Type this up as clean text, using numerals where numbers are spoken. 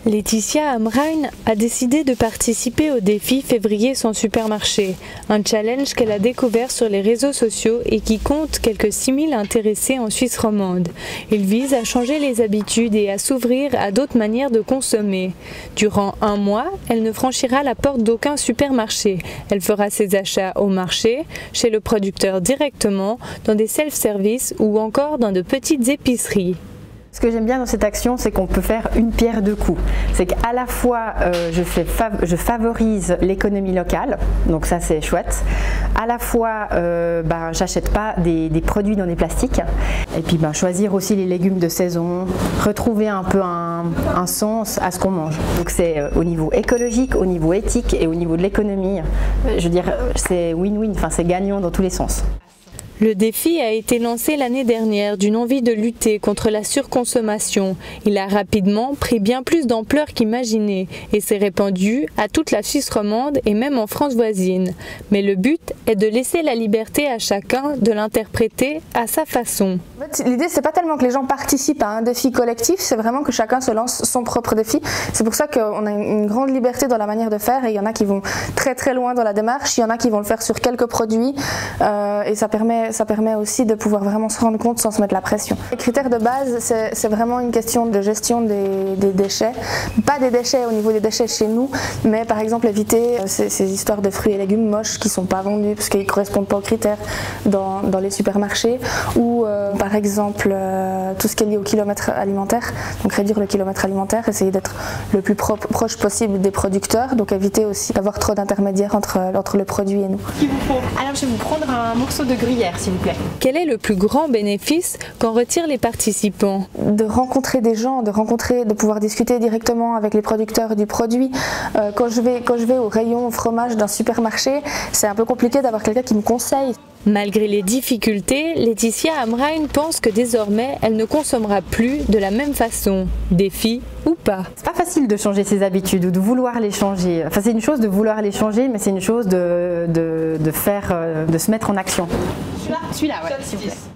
Laetitia Amrhein a décidé de participer au défi Février sans supermarché, un challenge qu'elle a découvert sur les réseaux sociaux et qui compte quelques 6000 intéressés en Suisse romande. Il vise à changer les habitudes et à s'ouvrir à d'autres manières de consommer. Durant un mois, elle ne franchira la porte d'aucun supermarché. Elle fera ses achats au marché, chez le producteur directement, dans des self-service ou encore dans de petites épiceries. Ce que j'aime bien dans cette action, c'est qu'on peut faire une pierre deux coups. C'est qu'à la fois, je favorise l'économie locale, donc ça c'est chouette. À la fois, j'achète pas des produits dans des plastiques. Et puis choisir aussi les légumes de saison, retrouver un peu un sens à ce qu'on mange. Donc c'est au niveau écologique, au niveau éthique et au niveau de l'économie. Je veux dire, c'est win-win, enfin c'est gagnant dans tous les sens. Le défi a été lancé l'année dernière d'une envie de lutter contre la surconsommation. Il a rapidement pris bien plus d'ampleur qu'imaginé et s'est répandu à toute la Suisse romande et même en France voisine. Mais le but est de laisser la liberté à chacun de l'interpréter à sa façon. En fait, l'idée, c'est pas tellement que les gens participent à un défi collectif, c'est vraiment que chacun se lance son propre défi. C'est pour ça qu'on a une grande liberté dans la manière de faire et il y en a qui vont très très loin dans la démarche, il y en a qui vont le faire sur quelques produits et ça permet aussi de pouvoir vraiment se rendre compte sans se mettre la pression. Les critères de base, c'est vraiment une question de gestion des déchets. Pas des déchets au niveau des déchets chez nous, mais par exemple éviter ces histoires de fruits et légumes moches qui ne sont pas vendus parce qu'ils ne correspondent pas aux critères dans les supermarchés. Ou par exemple tout ce qui est lié au kilomètre alimentaire, donc réduire le kilomètre alimentaire, essayer d'être le plus proche possible des producteurs, donc éviter aussi d'avoir trop d'intermédiaires entre le produit et nous. Alors je vais vous prendre un morceau de gruyère s'il vous plaît. Quel est le plus grand bénéfice qu'en retirent les participants? De rencontrer des gens, de pouvoir discuter directement avec les producteurs du produit. Quand je vais au rayon fromage d'un supermarché, c'est un peu compliqué d'avoir quelqu'un qui me conseille. Malgré les difficultés, Laetitia Amrhein pense que désormais, elle ne consommera plus de la même façon, défi ou pas. C'est pas facile de changer ses habitudes ou de vouloir les changer. Enfin, c'est une chose de vouloir les changer, mais c'est une chose de se mettre en action. Celui-là, ouais, s'il vous plaît.